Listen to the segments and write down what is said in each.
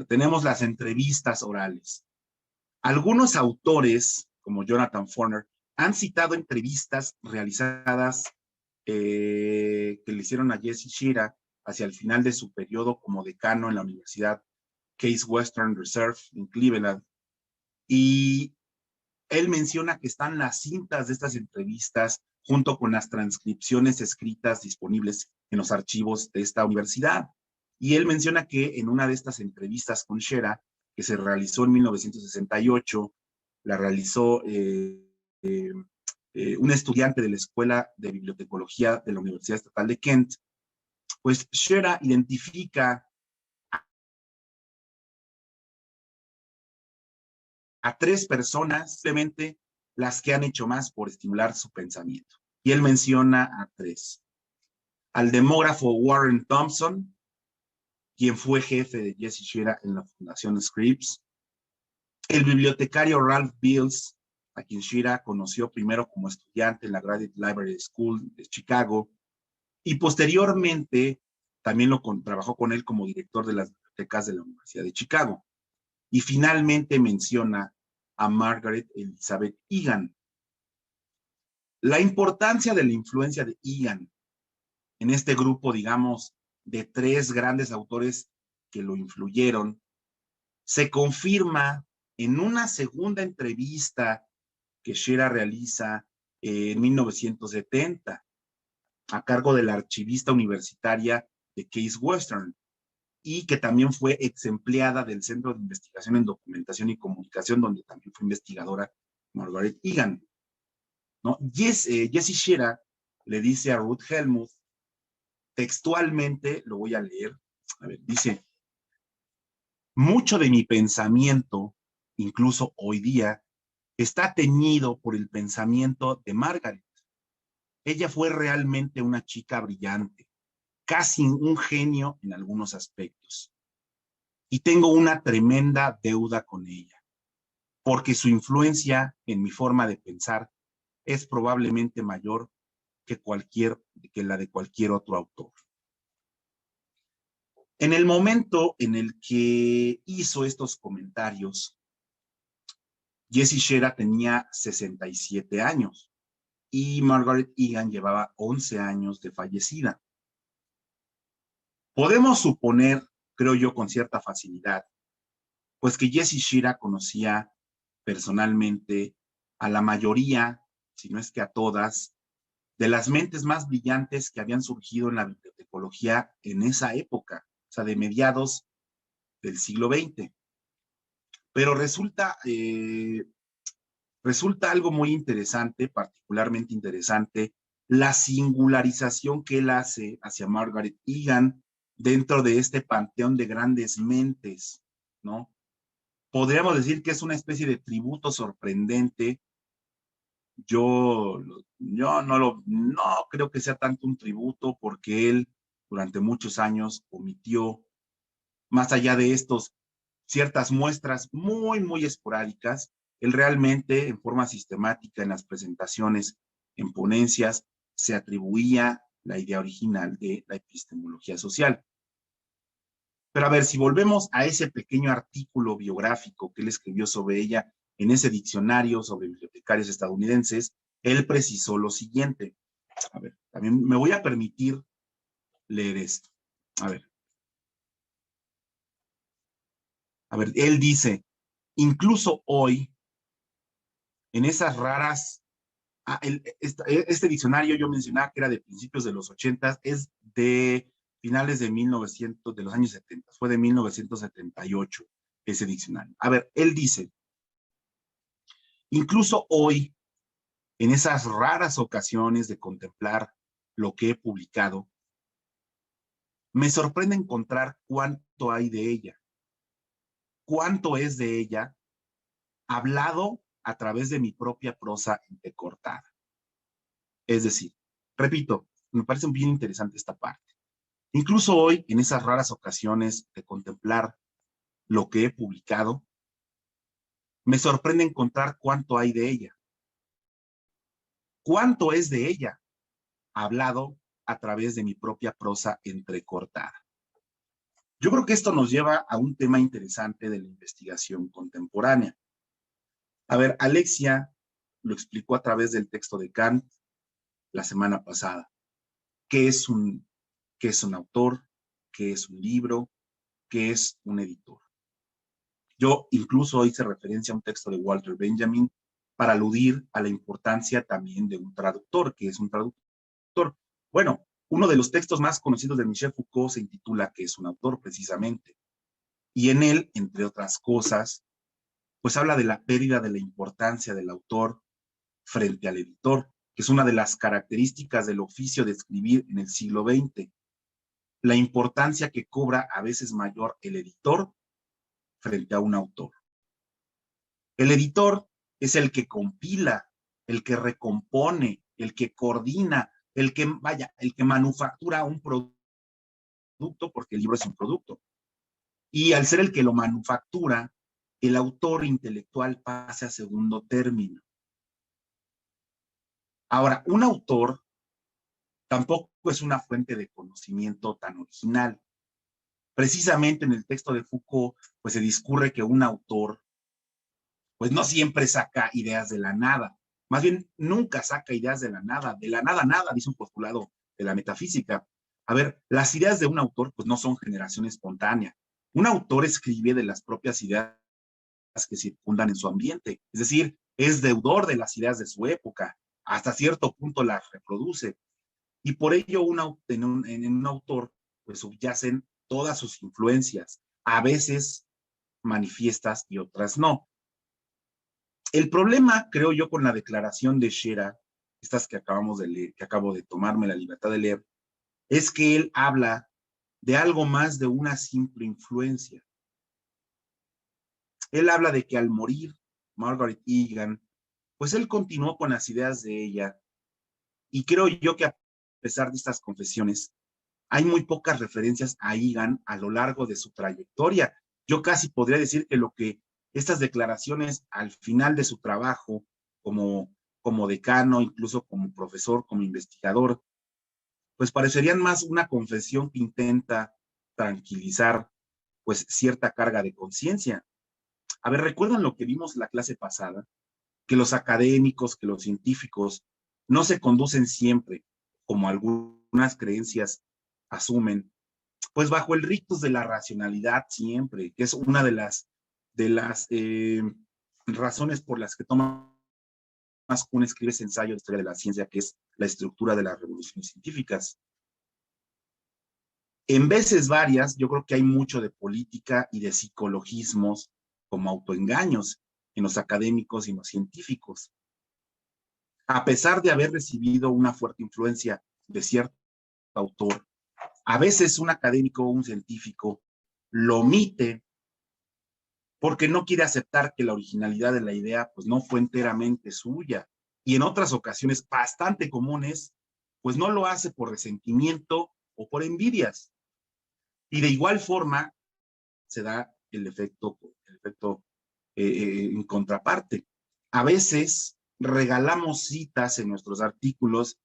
tenemos las entrevistas orales. Algunos autores, como Jonathan Forner, han citado entrevistas realizadas que le hicieron a Jesse Shira hacia el final de su periodo como decano en la Universidad Case Western Reserve en Cleveland. Y él menciona que están las cintas de estas entrevistas junto con las transcripciones escritas disponibles en los archivos de esta universidad. Y él menciona que en una de estas entrevistas con Shera, que se realizó en 1968, la realizó un estudiante de la Escuela de Bibliotecología de la Universidad Estatal de Kent, pues Shera identifica a 3 personas, simplemente las que han hecho más por estimular su pensamiento. Y él menciona a 3. Al demógrafo Warren Thompson, quien fue jefe de Jesse Shera en la Fundación Scripps. El bibliotecario Ralph Beals, a quien Shera conoció primero como estudiante en la Graduate Library School de Chicago, y posteriormente también trabajó con él como director de las bibliotecas de la Universidad de Chicago. Y finalmente menciona a Margaret Elizabeth Egan. La importancia de la influencia de Egan en este grupo, digamos, de 3 grandes autores que lo influyeron, se confirma en una segunda entrevista que Shera realiza en 1970 a cargo de la archivista universitaria de Case Western y que también fue ex empleada del Centro de Investigación en Documentación y Comunicación, donde también fue investigadora Margaret Egan, ¿no? Jesse Shera le dice a Ruth Helmuth, textualmente, lo voy a leer, a ver, dice, mucho de mi pensamiento, incluso hoy día, está teñido por el pensamiento de Margaret. Ella fue realmente una chica brillante, casi un genio en algunos aspectos. Y tengo una tremenda deuda con ella, porque su influencia en mi forma de pensar es probablemente mayor que la de cualquier otro autor. En el momento en el que hizo estos comentarios, Jesse Shera tenía 67 años y Margaret Egan llevaba 11 años de fallecida. Podemos suponer, creo yo, con cierta facilidad, pues que Jesse Shera conocía personalmente a la mayoría, si no es que a todas, de las mentes más brillantes que habían surgido en la bibliotecología en esa época, o sea, de mediados del siglo XX. Pero resulta algo muy interesante, particularmente interesante, la singularización que él hace hacia Margaret Egan dentro de este panteón de grandes mentes, ¿no? Podríamos decir que es una especie de tributo sorprendente. Yo no creo que sea tanto un tributo porque él durante muchos años omitió, más allá de estos, ciertas muestras muy, muy esporádicas. Él realmente, en forma sistemática, en las presentaciones, en ponencias, se atribuía la idea original de la epistemología social. Pero a ver, si volvemos a ese pequeño artículo biográfico que él escribió sobre ella en ese diccionario sobre bibliotecarios estadounidenses, él precisó lo siguiente. A ver, también me voy a permitir leer esto. A ver, él dice, incluso hoy, en esas raras, este diccionario yo mencionaba que era de principios de los 80, es de finales de 1900, de los años 70, fue de 1978 ese diccionario. A ver, él dice, incluso hoy, en esas raras ocasiones de contemplar lo que he publicado, me sorprende encontrar cuánto hay de ella, cuánto es de ella hablado a través de mi propia prosa entrecortada. Es decir, repito, me parece bien interesante esta parte. Incluso hoy, en esas raras ocasiones de contemplar lo que he publicado, me sorprende encontrar cuánto hay de ella. Cuánto es de ella hablado a través de mi propia prosa entrecortada. Yo creo que esto nos lleva a un tema interesante de la investigación contemporánea. A ver, Alexia lo explicó a través del texto de Kant la semana pasada. ¿Qué es un autor? ¿Qué es un libro? ¿Qué es un editor? Yo incluso hice referencia a un texto de Walter Benjamin para aludir a la importancia también de un traductor. ¿Qué es un traductor? Bueno, uno de los textos más conocidos de Michel Foucault se intitula ¿Qué es un autor? Precisamente. Y en él, entre otras cosas, pues habla de la pérdida de la importancia del autor frente al editor, que es una de las características del oficio de escribir en el siglo XX. La importancia que cobra a veces mayor el editor frente a un autor. El editor es el que compila, el que recompone, el que coordina, el que manufactura un producto, porque el libro es un producto. Y al ser el que lo manufactura, el autor intelectual pasa a segundo término. Ahora, un autor tampoco es una fuente de conocimiento tan original. Precisamente en el texto de Foucault, pues se discurre que un autor, pues no siempre saca ideas de la nada, más bien nunca saca ideas de la nada nada, dice un postulado de la metafísica. A ver, las ideas de un autor, pues no son generación espontánea. Un autor escribe de las propias ideas que circundan en su ambiente, es decir, es deudor de las ideas de su época, hasta cierto punto las reproduce. Y por ello en un autor pues subyacen todas sus influencias, a veces manifiestas y otras no. El problema, creo yo, con la declaración de Scherer, estas que acabamos de leer, que acabo de tomarme la libertad de leer, es que él habla de algo más de una simple influencia. Él habla de que al morir Margaret Egan, pues él continuó con las ideas de ella, y creo yo que a pesar de estas confesiones, hay muy pocas referencias a Egan a lo largo de su trayectoria. Yo casi podría decir que lo que estas declaraciones al final de su trabajo como decano, incluso como profesor, como investigador, pues parecerían más una confesión que intenta tranquilizar pues cierta carga de conciencia. A ver, ¿recuerdan lo que vimos la clase pasada? Que los académicos, que los científicos no se conducen siempre, como algunas creencias asumen, pues bajo el rictus de la racionalidad siempre, que es una de las razones por las que Thomas Kuhn escribe ese ensayo de historia de la ciencia, que es la estructura de las revoluciones científicas. En veces varias, yo creo que hay mucho de política y de psicologismos como autoengaños en los académicos y en los científicos. A pesar de haber recibido una fuerte influencia de cierto autor, a veces un académico o un científico lo omite porque no quiere aceptar que la originalidad de la idea pues no fue enteramente suya, y en otras ocasiones bastante comunes, pues no lo hace por resentimiento o por envidias. Y de igual forma se da el efecto en contraparte. A veces regalamos citas en nuestros artículos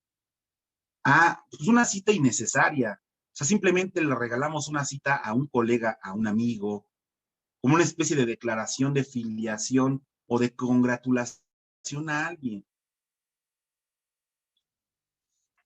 a pues, una cita innecesaria. O sea, simplemente le regalamos una cita a un colega, a un amigo, como una especie de declaración de filiación o de congratulación a alguien.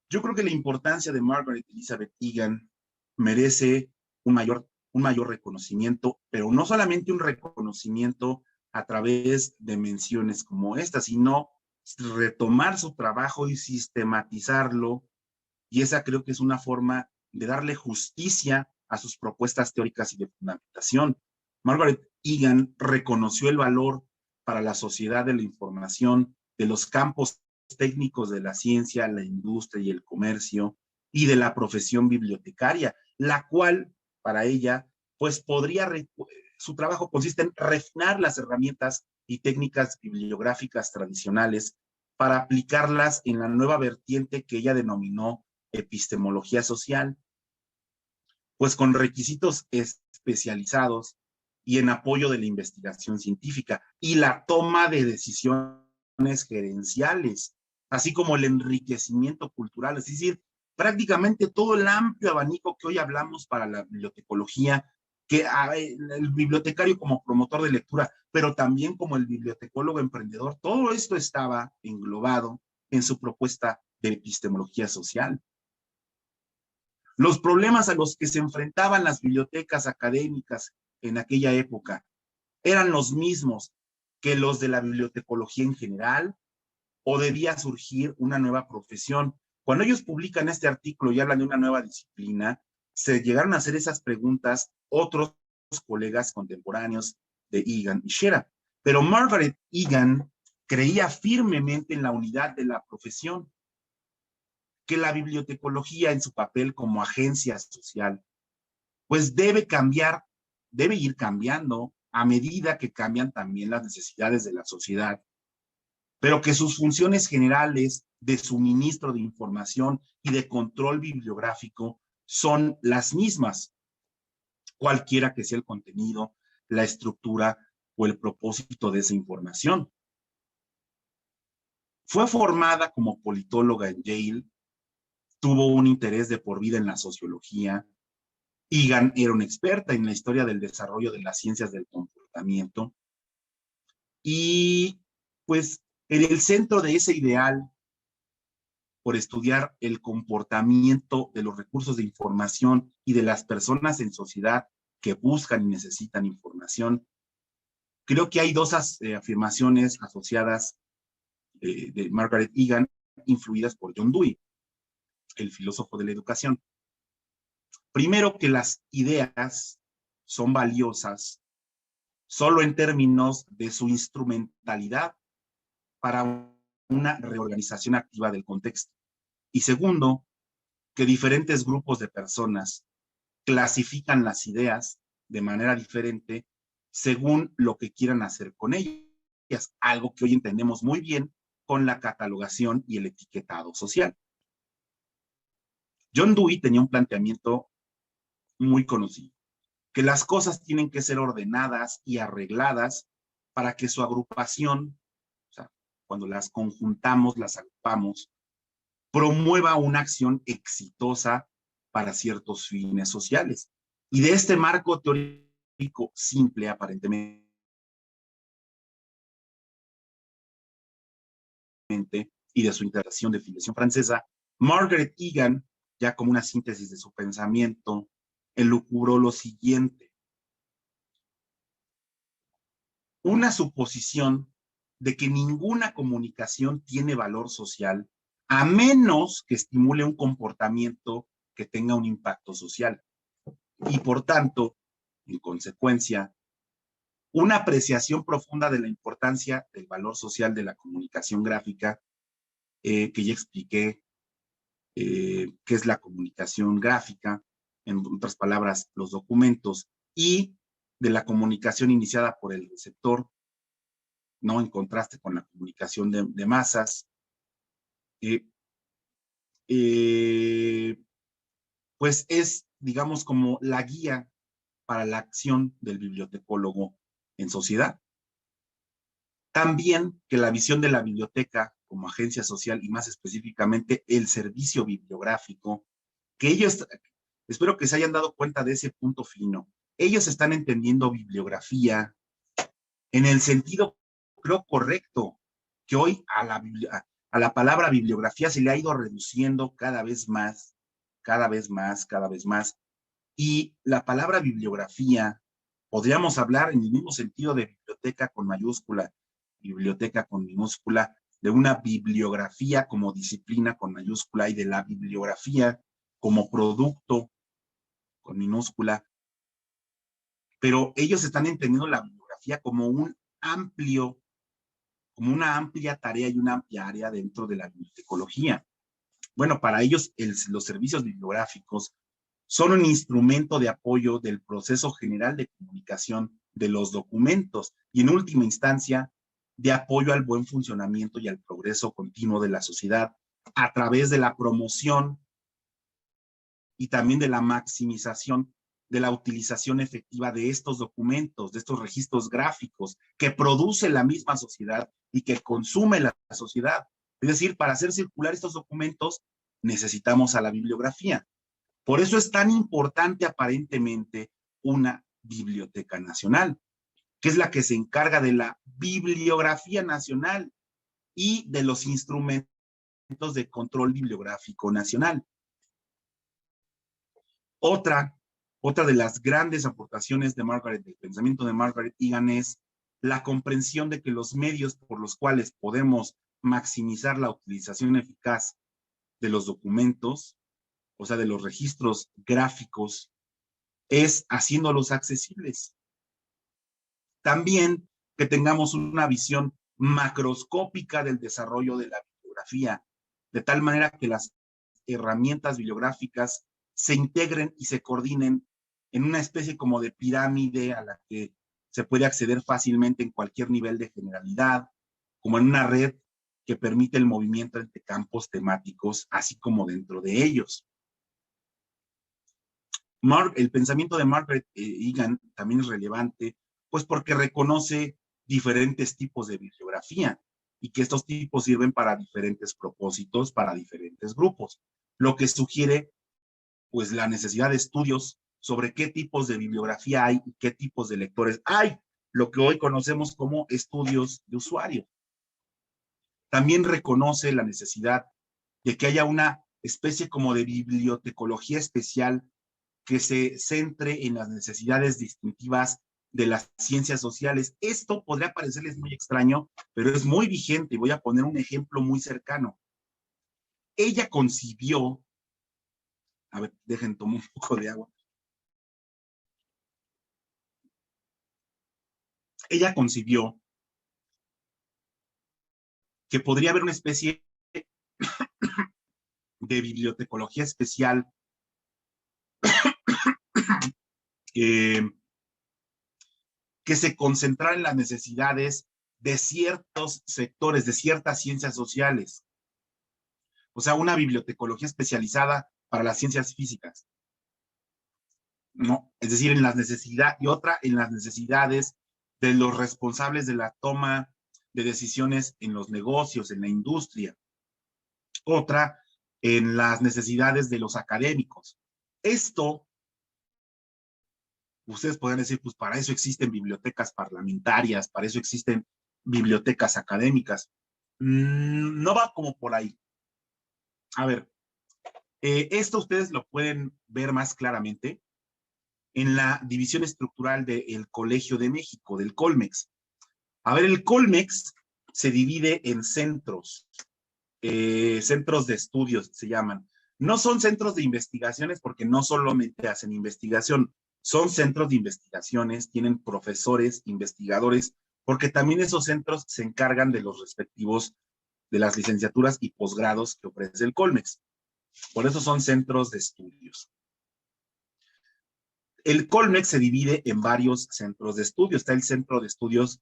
Yo creo que la importancia de Margaret Elizabeth Egan merece un mayor reconocimiento, pero no solamente un reconocimiento a través de menciones como esta, sino retomar su trabajo y sistematizarlo, y esa creo que es una forma de darle justicia a sus propuestas teóricas y de fundamentación. Margaret Egan reconoció el valor para la sociedad de la información, de los campos técnicos de la ciencia, la industria y el comercio, y de la profesión bibliotecaria, la cual, para ella, pues su trabajo consiste en refinar las herramientas y técnicas bibliográficas tradicionales para aplicarlas en la nueva vertiente que ella denominó epistemología social, pues con requisitos especializados y en apoyo de la investigación científica y la toma de decisiones gerenciales, así como el enriquecimiento cultural, es decir, prácticamente todo el amplio abanico que hoy hablamos para la bibliotecología, que el bibliotecario como promotor de lectura, pero también como el bibliotecólogo emprendedor, todo esto estaba englobado en su propuesta de epistemología social. Los problemas a los que se enfrentaban las bibliotecas académicas en aquella época eran los mismos que los de la bibliotecología en general, o debía surgir una nueva profesión. Cuando ellos publican este artículo y hablan de una nueva disciplina, se llegaron a hacer esas preguntas otros colegas contemporáneos de Egan y Shera. Pero Margaret Egan creía firmemente en la unidad de la profesión, que la bibliotecología en su papel como agencia social, pues debe cambiar, debe ir cambiando a medida que cambian también las necesidades de la sociedad, pero que sus funciones generales de suministro de información y de control bibliográfico son las mismas, cualquiera que sea el contenido, la estructura o el propósito de esa información. Fue formada como politóloga en Yale, tuvo un interés de por vida en la sociología. Egan era una experta en la historia del desarrollo de las ciencias del comportamiento y pues en el centro de ese ideal por estudiar el comportamiento de los recursos de información y de las personas en sociedad que buscan y necesitan información, creo que hay dos afirmaciones asociadas de Margaret Egan influidas por John Dewey, el filósofo de la educación. Primero, que las ideas son valiosas solo en términos de su instrumentalidad para una reorganización activa del contexto. Y segundo, que diferentes grupos de personas clasifican las ideas de manera diferente según lo que quieran hacer con ellas, algo que hoy entendemos muy bien con la catalogación y el etiquetado social. John Dewey tenía un planteamiento muy conocido, que las cosas tienen que ser ordenadas y arregladas para que su agrupación, o sea, cuando las conjuntamos, las agrupamos, promueva una acción exitosa para ciertos fines sociales. Y de este marco teórico simple, aparentemente, y de su interpretación de filiación francesa, Margaret Egan, ya como una síntesis de su pensamiento, elucubró lo siguiente: una suposición de que ninguna comunicación tiene valor social a menos que estimule un comportamiento que tenga un impacto social. Y por tanto, en consecuencia, una apreciación profunda de la importancia del valor social de la comunicación gráfica, que ya expliqué qué es la comunicación gráfica, en otras palabras, los documentos, y de la comunicación iniciada por el receptor, ¿no? En contraste con la comunicación de masas. Eh, eh, pues es, digamos, como la guía para la acción del bibliotecólogo en sociedad. También que la visión de la biblioteca como agencia social y más específicamente el servicio bibliográfico, que ellos, espero que se hayan dado cuenta de ese punto fino, ellos están entendiendo bibliografía en el sentido, creo, correcto, que hoy a la palabra bibliografía se le ha ido reduciendo cada vez más, cada vez más, cada vez más. Y la palabra bibliografía, podríamos hablar en el mismo sentido de biblioteca con mayúscula, biblioteca con minúscula, de una bibliografía como disciplina con mayúscula y de la bibliografía como producto con minúscula. Pero ellos están entendiendo la bibliografía como un amplio, como una amplia tarea y una amplia área dentro de la bibliotecología. Bueno, para ellos los servicios bibliográficos son un instrumento de apoyo del proceso general de comunicación de los documentos y en última instancia de apoyo al buen funcionamiento y al progreso continuo de la sociedad a través de la promoción y también de la maximización de la utilización efectiva de estos documentos, de estos registros gráficos que produce la misma sociedad y que consume la sociedad. Es decir, para hacer circular estos documentos necesitamos a la bibliografía. Por eso es tan importante aparentemente una Biblioteca Nacional, que es la que se encarga de la bibliografía nacional y de los instrumentos de control bibliográfico nacional. Otra de las grandes aportaciones de Margaret, del pensamiento de Margaret Egan, es la comprensión de que los medios por los cuales podemos maximizar la utilización eficaz de los documentos, o sea, de los registros gráficos, es haciéndolos accesibles. También que tengamos una visión macroscópica del desarrollo de la bibliografía, de tal manera que las herramientas bibliográficas se integren y se coordinen en una especie como de pirámide a la que se puede acceder fácilmente en cualquier nivel de generalidad, como en una red que permite el movimiento entre campos temáticos, así como dentro de ellos. El pensamiento de Margaret Egan también es relevante, pues porque reconoce diferentes tipos de bibliografía y que estos tipos sirven para diferentes propósitos, para diferentes grupos, lo que sugiere pues la necesidad de estudios sobre qué tipos de bibliografía hay y qué tipos de lectores hay, lo que hoy conocemos como estudios de usuario. También reconoce la necesidad de que haya una especie como de bibliotecología especial que se centre en las necesidades distintivas de las ciencias sociales. Esto podría parecerles muy extraño, pero es muy vigente. Voy a poner un ejemplo muy cercano. Ella concibió, a ver, dejen tomar un poco de agua. Ella concibió que podría haber una especie de bibliotecología especial eh, que se concentrara en las necesidades de ciertos sectores, de ciertas ciencias sociales. O sea, una bibliotecología especializada para las ciencias físicas. No, es decir, en las necesidades, y otra en las necesidades de los responsables de la toma de decisiones en los negocios, en la industria. Otra en las necesidades de los académicos. Esto, ustedes pueden decir, pues para eso existen bibliotecas parlamentarias, para eso existen bibliotecas académicas. No va como por ahí. A ver, esto ustedes lo pueden ver más claramente en la división estructural del Colegio de México, del Colmex. A ver, el Colmex se divide en centros, centros de estudios se llaman. No son centros de investigaciones porque no solamente hacen investigación, son centros de investigaciones, tienen profesores, investigadores, porque también esos centros se encargan de los respectivos, de las licenciaturas y posgrados que ofrece el Colmex. Por eso son centros de estudios. El Colmex se divide en varios centros de estudios. Está el Centro de Estudios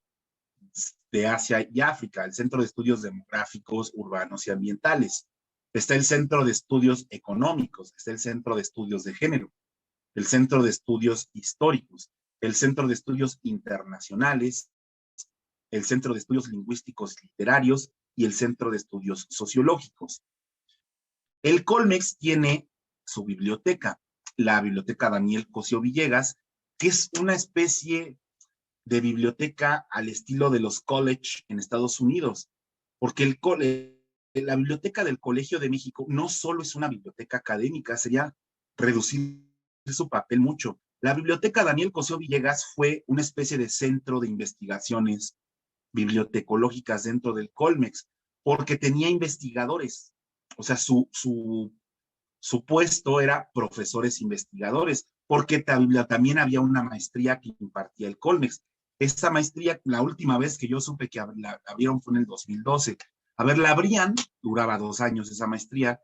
de Asia y África, el Centro de Estudios Demográficos, Urbanos y Ambientales. Está el Centro de Estudios Económicos, está el Centro de Estudios de Género, el Centro de Estudios Históricos, el Centro de Estudios Internacionales, el Centro de Estudios Lingüísticos Literarios y el Centro de Estudios Sociológicos. El Colmex tiene su biblioteca, la Biblioteca Daniel Cosío Villegas, que es una especie de biblioteca al estilo de los college en Estados Unidos, porque la biblioteca del Colegio de México no solo es una biblioteca académica, sería reducir su papel mucho. La Biblioteca Daniel Cosío Villegas fue una especie de centro de investigaciones bibliotecológicas dentro del Colmex, porque tenía investigadores, o sea, su puesto era profesores investigadores, porque también había una maestría que impartía el Colmex. Esta maestría, la última vez que yo supe que la abrieron fue en el 2012. A ver, la abrían, duraba 2 años esa maestría,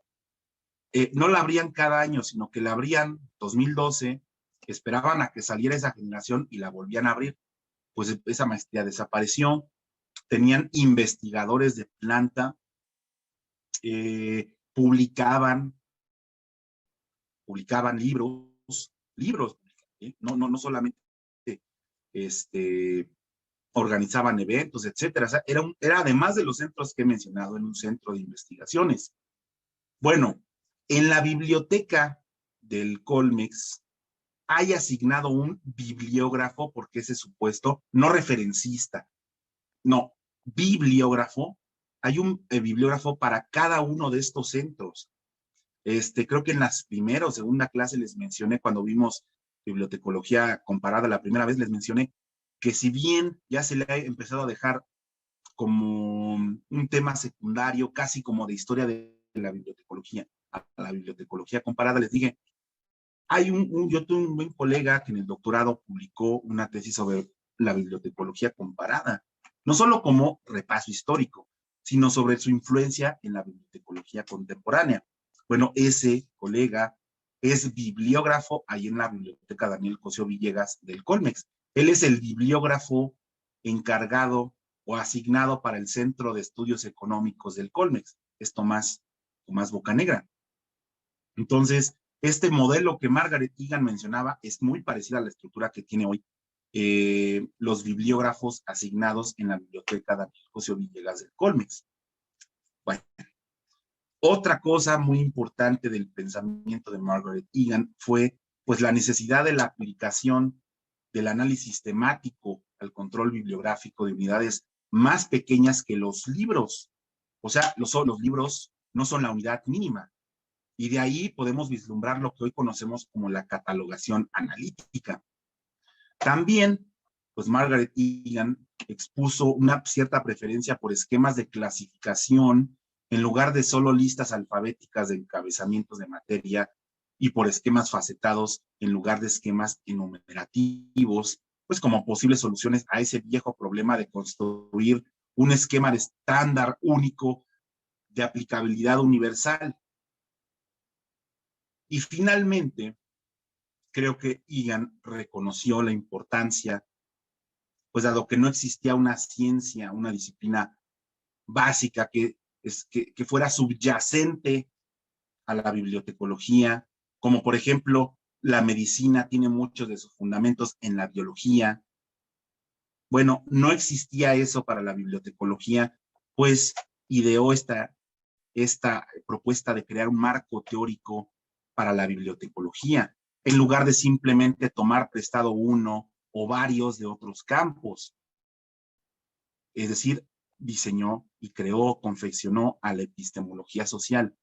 no la abrían cada año, sino que la abrían 2012, esperaban a que saliera esa generación y la volvían a abrir. Pues esa maestría desapareció, tenían investigadores de planta, publicaban libros, no solamente organizaban eventos, etcétera. O sea, era además de los centros que he mencionado, en un centro de investigaciones. Bueno, en la biblioteca del Colmex hay asignado un bibliógrafo, porque ese supuesto, no referencista, no, bibliógrafo. Hay un bibliógrafo para cada uno de estos centros. Creo que en las primera o segunda clase les mencioné, cuando vimos bibliotecología comparada la primera vez, les mencioné que si bien ya se le ha empezado a dejar como un tema secundario, casi como de historia de la bibliotecología, a la bibliotecología comparada, les dije, yo tuve un buen colega que en el doctorado publicó una tesis sobre la bibliotecología comparada, no solo como repaso histórico, sino sobre su influencia en la bibliotecología contemporánea. Bueno, ese colega es bibliógrafo ahí en la Biblioteca Daniel Cosío Villegas del Colmex. Él es el bibliógrafo encargado o asignado para el Centro de Estudios Económicos del Colmex, es Tomás Bocanegra. Entonces, este modelo que Margaret Egan mencionaba es muy parecida a la estructura que tiene hoy los bibliógrafos asignados en la Biblioteca Daniel Cosío Villegas del Colmex. Bueno, otra cosa muy importante del pensamiento de Margaret Egan fue pues la necesidad de la aplicación del análisis temático al control bibliográfico de unidades más pequeñas que los libros. O sea, los libros no son la unidad mínima. Y de ahí podemos vislumbrar lo que hoy conocemos como la catalogación analítica. También, pues Margaret Egan expuso una cierta preferencia por esquemas de clasificación en lugar de solo listas alfabéticas de encabezamientos de materia y por esquemas facetados en lugar de esquemas enumerativos, pues como posibles soluciones a ese viejo problema de construir un esquema de estándar único de aplicabilidad universal. Y finalmente, creo que Egan reconoció la importancia, pues dado que no existía una ciencia, una disciplina básica que fuera subyacente a la bibliotecología, como por ejemplo la medicina tiene muchos de sus fundamentos en la biología. Bueno, no existía eso para la bibliotecología, pues ideó esta propuesta de crear un marco teórico para la bibliotecología, en lugar de simplemente tomar prestado uno o varios de otros campos. Es decir, diseñó y creó, confeccionó a la epistemología social.